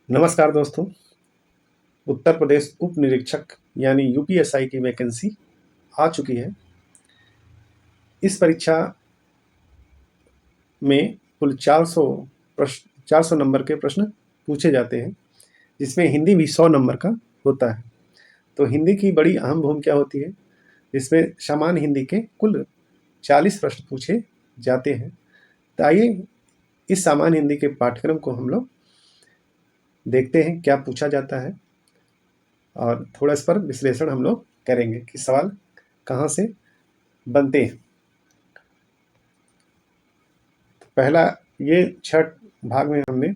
नमस्कार दोस्तों। उत्तर प्रदेश उप निरीक्षक यानी यूपीएसआई की वैकेंसी आ चुकी है। इस परीक्षा में कुल 400 नंबर के प्रश्न पूछे जाते हैं, जिसमें हिंदी भी 100 नंबर का होता है। तो हिंदी की बड़ी अहम भूमिका होती है, जिसमें सामान्य हिंदी के कुल 40 प्रश्न पूछे जाते हैं। तो आइए इस सामान्य हिंदी के पाठ्यक्रम को हम लोग देखते हैं क्या पूछा जाता है, और थोड़ा इस पर विश्लेषण हम लोग करेंगे कि सवाल कहाँ से बनते हैं। पहला, ये 6 भाग में हमने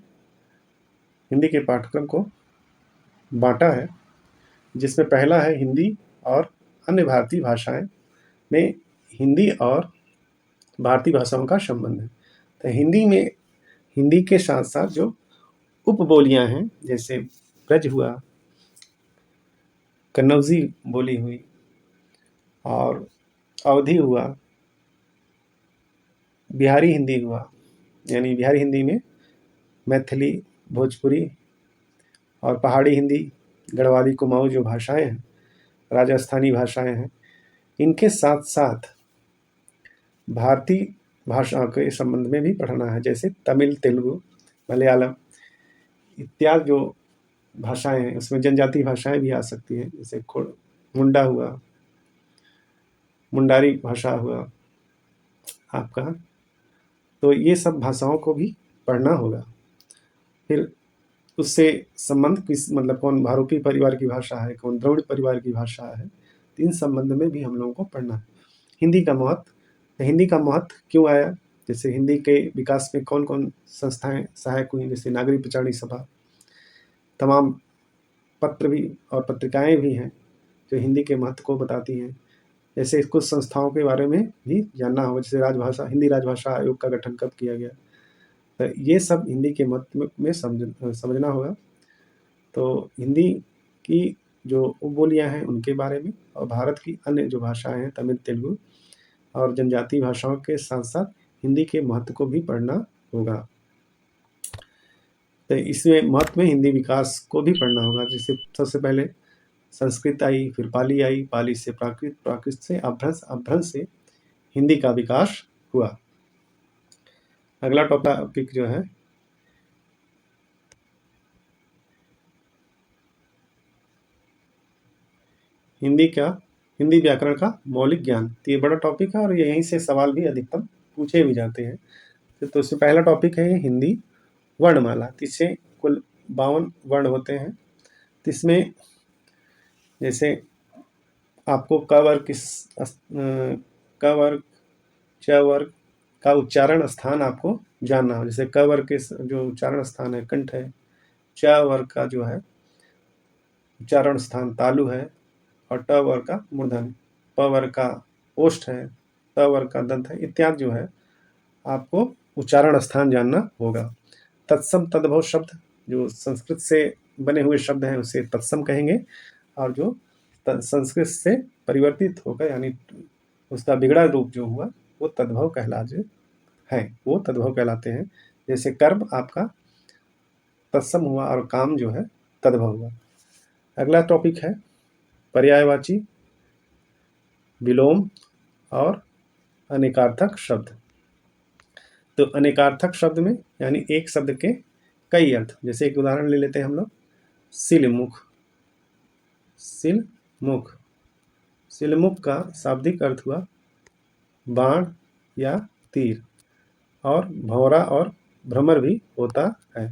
हिंदी के पाठ्यक्रम को बांटा है, जिसमें पहला है हिंदी और अन्य भारतीय भाषाएं में हिंदी और भारतीय भाषाओं का संबंध है। तो हिंदी में हिंदी के साथ साथ जो उपबोलियां हैं, जैसे ब्रज हुआ, कन्नौजी बोली हुई, और अवधी हुआ, बिहारी हिंदी हुआ, यानी बिहारी हिंदी में मैथिली, भोजपुरी और पहाड़ी हिंदी, गढ़वाली, कुमाऊँ जो भाषाएं हैं, राजस्थानी भाषाएं हैं, इनके साथ साथ भारतीय भाषा के संबंध में भी पढ़ना है, जैसे तमिल, तेलुगु, मलयालम इत्यादि जो भाषाएं हैं, उसमें जनजातीय भाषाएं भी आ सकती हैं, जैसे मुंडा हुआ, मुंडारी भाषा हुआ आपका। तो ये सब भाषाओं को भी पढ़ना होगा। फिर उससे संबंध किस मतलब कौन भारूपी परिवार की भाषा है, कौन द्रविड़ परिवार की भाषा है, तो इन संबंध में भी हम लोगों को पढ़ना है। हिंदी का महत्व, हिंदी का महत्व क्यों आया, जैसे हिंदी के विकास में कौन कौन संस्थाएं सहायक हुई, जैसे नागरिक प्रचारणी सभा, तमाम पत्र भी और पत्रिकाएं भी हैं जो हिंदी के महत्व को बताती हैं। जैसे कुछ संस्थाओं के बारे में भी जानना होगा, जैसे राजभाषा, हिंदी राजभाषा आयोग का गठन कब किया गया, तो ये सब हिंदी के महत्व में समझना होगा। तो हिंदी की जो उपबोलियाँ हैं उनके बारे में, और भारत की अन्य जो भाषाएं हैं, तमिल, तेलुगु और जनजातीय भाषाओं के साथ साथ हिंदी के महत्व को भी पढ़ना होगा। तो इसमें महत्व में हिंदी विकास को भी पढ़ना होगा। जैसे सबसे पहले संस्कृत आई, फिर पाली आई, पाली से प्राकृत, प्राकृत से अपभ्रंश, अपभ्रंश से हिंदी का विकास हुआ। अगला टॉपिक जो है हिंदी व्याकरण का मौलिक ज्ञान। तो ये बड़ा टॉपिक है और यहीं से सवाल भी अधिकतम पूछे भी जाते हैं। तो इसमें पहला टॉपिक है हिंदी वर्णमाला। तो इससे कुल 52 वर्ण होते हैं। तो इसमें जैसे आपको क वर्ग क वर्ग, च वर्ग का उच्चारण स्थान आपको जानना हो। जैसे क वर्ग के जो उच्चारण स्थान है कंठ है, च वर्ग का जो है उच्चारण स्थान तालु है, और ट वर्ग का मूर्धन, प वर्ग का ओष्ठ है, त वर्ग का दंत है, इत्यादि जो है आपको उच्चारण स्थान जानना होगा। तत्सम तद्भव शब्द जो संस्कृत से बने हुए शब्द हैं उसे तत्सम कहेंगे, और जो संस्कृत से परिवर्तित होकर यानी उसका बिगड़ा रूप जो हुआ वो तद्भव वो तद्भव कहलाते हैं। जैसे कर्म आपका तत्सम हुआ और काम जो है तद्भव हुआ। अगला टॉपिक है पर्यायवाची, विलोम और अनेकार्थक शब्द। तो अनेकार्थक शब्द में यानी एक शब्द के कई अर्थ। जैसे एक उदाहरण ले लेते हैं हम लोग, सिलमुख। सिलमुख, सिलमुख का शाब्दिक अर्थ हुआ बाण या तीर, और भौरा और भ्रमर भी होता है।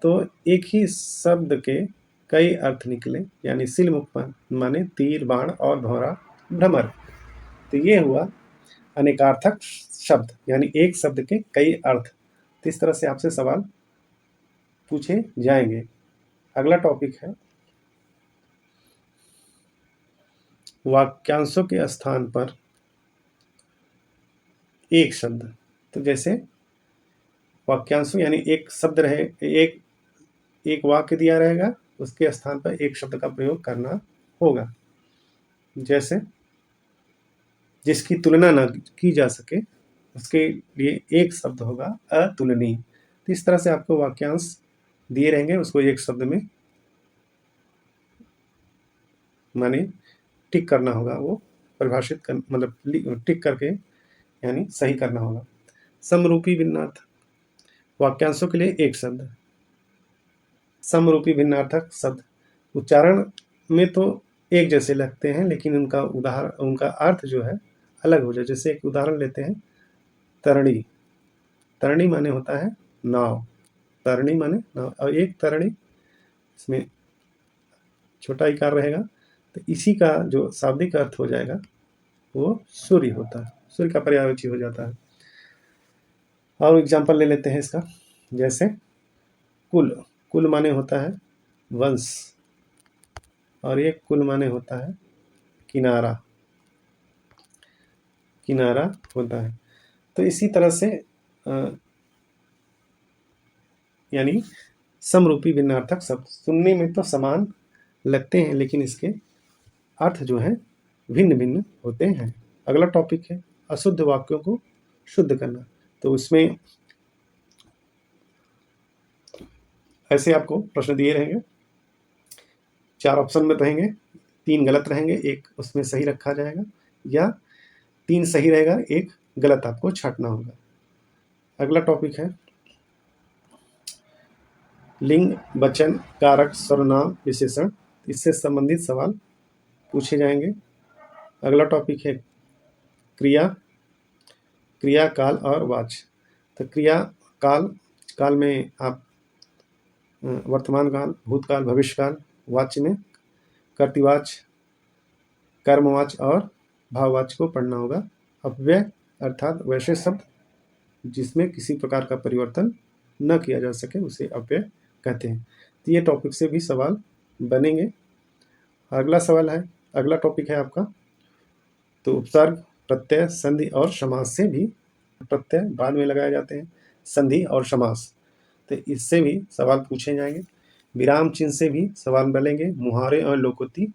तो एक ही शब्द के कई अर्थ निकले, यानी सिलमुख माने तीर, बाण और भौरा, भ्रमर। तो ये हुआ अनेकार्थक शब्द, यानी एक शब्द के कई अर्थ। तो इस तरह से आपसे सवाल पूछे जाएंगे। अगला टॉपिक है वाक्यांशों के स्थान पर एक शब्द। तो जैसे वाक्यांशों यानी एक शब्द रहे, एक वाक्य दिया रहेगा, उसके स्थान पर एक शब्द का प्रयोग करना होगा। जैसे जिसकी तुलना न की जा सके उसके लिए एक शब्द होगा अतुलनीय। तो इस तरह से आपको वाक्यांश दिए रहेंगे, उसको एक शब्द में माने टिक करना होगा, वो परिभाषित कर मतलब टिक करके यानी सही करना होगा। समरूपी भिन्नार्थक वाक्यांशों के लिए एक शब्द। समरूपी भिन्नार्थक शब्द उच्चारण में तो एक जैसे लगते हैं, लेकिन उनका अर्थ जो है अलग हो जाए। जैसे एक उदाहरण लेते हैं, तरणी। तरणी माने होता है नाव, तरणी माने नाव, और एक तरणी इसमें छोटा इकार रहेगा, तो इसी का जो शाब्दिक अर्थ हो जाएगा वो सूर्य होता है, सूर्य का पर्यायवाची हो जाता है। और एग्जाम्पल ले लेते हैं इसका, जैसे कुल। कुल माने होता है वंश, और एक कुल माने होता है किनारा, किनारा होता है। तो इसी तरह से यानी समरूपी भिन्नार्थक शब्द सुनने में तो समान लगते हैं, लेकिन इसके अर्थ जो है भिन्न भिन्न होते हैं। अगला टॉपिक है अशुद्ध वाक्यों को शुद्ध करना। तो उसमें ऐसे आपको प्रश्न दिए रहेंगे, 4 ऑप्शन में रहेंगे, 3 गलत रहेंगे, एक उसमें सही रखा जाएगा, या 3 सही रहेगा, एक गलत आपको छांटना होगा। अगला टॉपिक है लिंग, वचन, कारक, सर्वनाम, विशेषण, इससे संबंधित सवाल पूछे जाएंगे। अगला टॉपिक है क्रिया, क्रिया, काल और वाच्य। तो क्रिया, काल में आप वर्तमान काल, भूतकाल, भविष्यकाल, वाच्य में कर्तृवाच्य, कर्मवाच्य और भाववाच्य को पढ़ना होगा। अपव्यय अर्थात वैसे शब्द जिसमें किसी प्रकार का परिवर्तन न किया जा सके उसे अपव्यय कहते हैं। तो ये टॉपिक से भी सवाल बनेंगे। अगला टॉपिक है आपका तो उपसर्ग, प्रत्यय, संधि और समास से भी, प्रत्यय बाद में लगाए जाते हैं, संधि और समास, तो इससे भी सवाल पूछे जाएंगे। विराम चिन्ह से भी सवाल बनेंगे। मुहावरे और लोकोक्ति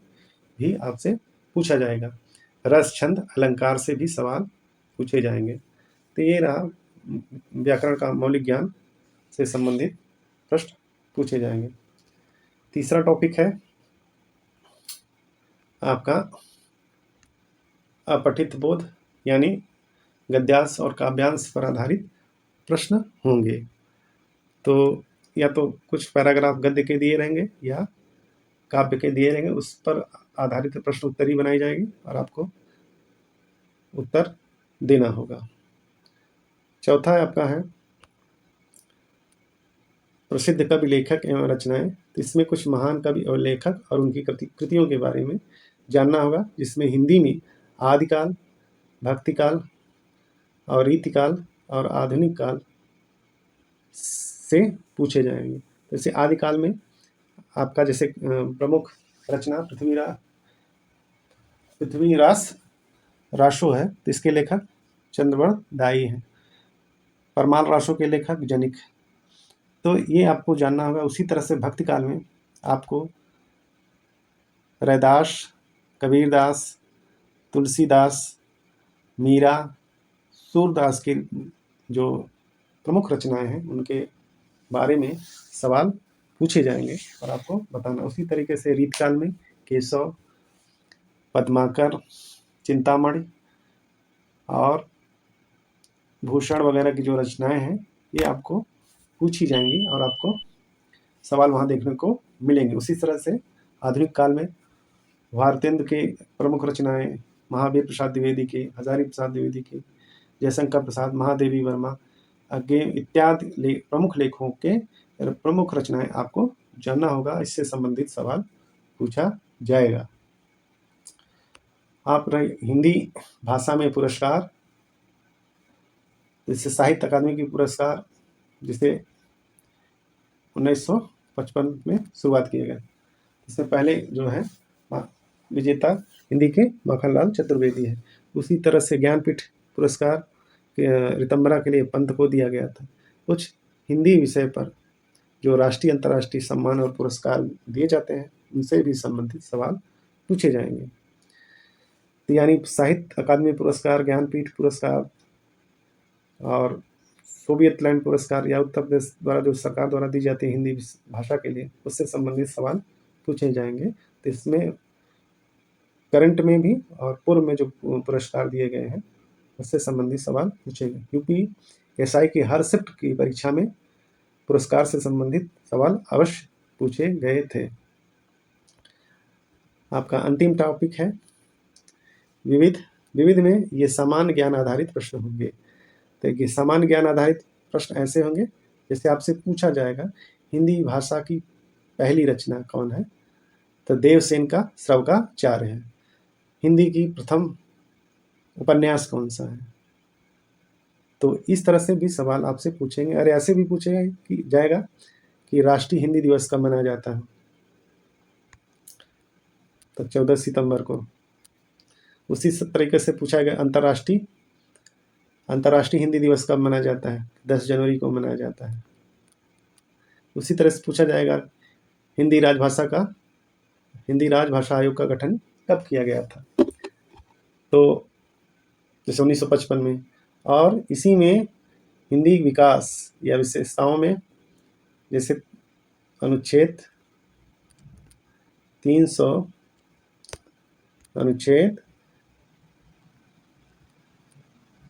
भी आपसे पूछा जाएगा। रस, छंद, अलंकार से भी सवाल पूछे जाएंगे। तो ये रहा व्याकरण का मौलिक ज्ञान से संबंधित प्रश्न पूछे जाएंगे। तीसरा टॉपिक है आपका अपठित बोध, यानी गद्यांश और काव्यांश पर आधारित प्रश्न होंगे। तो या तो कुछ पैराग्राफ गद्य के दिए रहेंगे या काव्य के दिए रहेंगे, उस पर आधारित प्रश्न उत्तरी बनाई जाएगी और आपको उत्तर देना होगा। चौथा आपका है प्रसिद्ध कवि, लेखक एवं रचनाएं। तो इसमें कुछ महान कवि और लेखक और उनकी कृतियों के बारे में जानना होगा, जिसमें हिंदी में आदिकाल, भक्तिकाल और रीतिकाल और आधुनिक काल से पूछे जाएंगे। जैसे आदिकाल में आपका जैसे प्रमुख रचना पृथ्वीरास रासो है, तो इसके लेखक चंद्रवर्ण दाई हैं। परमाल रासो के लेखक जनिक। तो ये आपको जानना होगा। उसी तरह से भक्ति काल में आपको रैदास, कबीरदास, तुलसीदास, मीरा, सूरदास के जो प्रमुख रचनाएं हैं उनके बारे में सवाल पूछे जाएंगे और आपको बताना। उसी तरीके से रीतकाल में केशव, पद्माकर, चिंतामणि और भूषण वगैरह की जो रचनाएं हैं ये आपको पूछी जाएंगी और आपको सवाल वहाँ देखने को मिलेंगे। उसी तरह से आधुनिक काल में भारतेंदु के प्रमुख रचनाएं, महावीर प्रसाद द्विवेदी के, हजारी प्रसाद द्विवेदी के, जयशंकर प्रसाद, महादेवी वर्मा इत्यादि प्रमुख लेखकों के प्रमुख रचनाएं आपको जानना होगा। इससे संबंधित सवाल पूछा जाएगा। आप हिंदी भाषा में पुरस्कार, जैसे साहित्य अकादमी की पुरस्कार जिसे 1955 में शुरुआत किया गया। इससे पहले जो है विजेता हिंदी के माखनलाल चतुर्वेदी है। उसी तरह से ज्ञानपीठ पुरस्कार ऋतंबरा के लिए पंत को दिया गया था। कुछ हिंदी विषय पर जो राष्ट्रीय अंतर्राष्ट्रीय सम्मान और पुरस्कार दिए जाते हैं उनसे भी संबंधित सवाल पूछे जाएंगे। यानी साहित्य अकादमी पुरस्कार, ज्ञानपीठ पुरस्कार और सोवियत लैंड पुरस्कार या उत्तर प्रदेश द्वारा जो सरकार द्वारा दी जाती है हिंदी भाषा के लिए, उससे संबंधित सवाल पूछे जाएंगे। तो इसमें करंट में भी और पूर्व में जो पुरस्कार दिए गए हैं उससे संबंधित सवाल पूछेंगे। यूपीएसआई की हर शिफ्ट की परीक्षा में पुरस्कार से संबंधित सवाल अवश्य पूछे गए थे। आपका अंतिम टॉपिक है विविध। विविध में ये सामान्य ज्ञान आधारित प्रश्न होंगे। तो ये सामान्य ज्ञान आधारित प्रश्न ऐसे होंगे जैसे आपसे पूछा जाएगा हिंदी भाषा की पहली रचना कौन है, तो देवसेन का श्रवकाचार्य है। हिंदी की प्रथम उपन्यास कौन सा है। तो इस तरह से भी सवाल आपसे पूछेंगे। अरे ऐसे भी पूछेगा कि जाएगा कि राष्ट्रीय हिंदी दिवस कब मनाया जाता है, तो 14 सितंबर को। उसी तरीके से पूछा गया अंतर्राष्ट्रीय हिंदी दिवस कब मनाया जाता है, 10 जनवरी को मनाया जाता है। उसी तरह से पूछा जाएगा हिंदी राजभाषा आयोग का गठन कब किया गया था, तो जैसे 1955 में। और इसी में हिंदी विकास या विशेषताओं में जैसे अनुच्छेद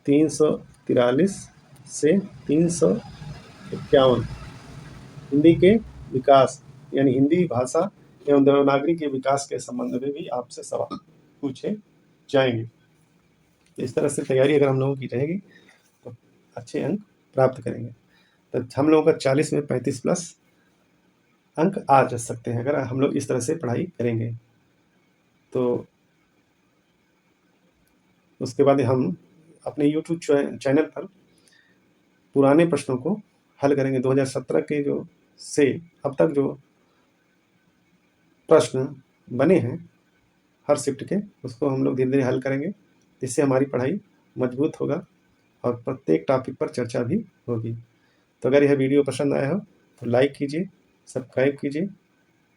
343 से 351 हिंदी के विकास यानी हिंदी भाषा एवं देवनागरी के विकास के संबंध में भी आपसे सवाल पूछे जाएंगे। इस तरह से तैयारी अगर हम लोगों की रहेगी तो अच्छे अंक प्राप्त करेंगे। तो हम लोगों का 40 में 35+ अंक आ जा सकते हैं अगर हम लोग इस तरह से पढ़ाई करेंगे। तो उसके बाद हम अपने YouTube चैनल पर पुराने प्रश्नों को हल करेंगे। 2017 के जो से अब तक जो प्रश्न बने हैं हर शिफ्ट के, उसको हम लोग धीरे धीरे हल करेंगे। इससे हमारी पढ़ाई मजबूत होगा और प्रत्येक टॉपिक पर चर्चा भी होगी। तो अगर यह वीडियो पसंद आया हो तो लाइक कीजिए, सब्सक्राइब कीजिए।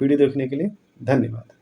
वीडियो देखने के लिए धन्यवाद।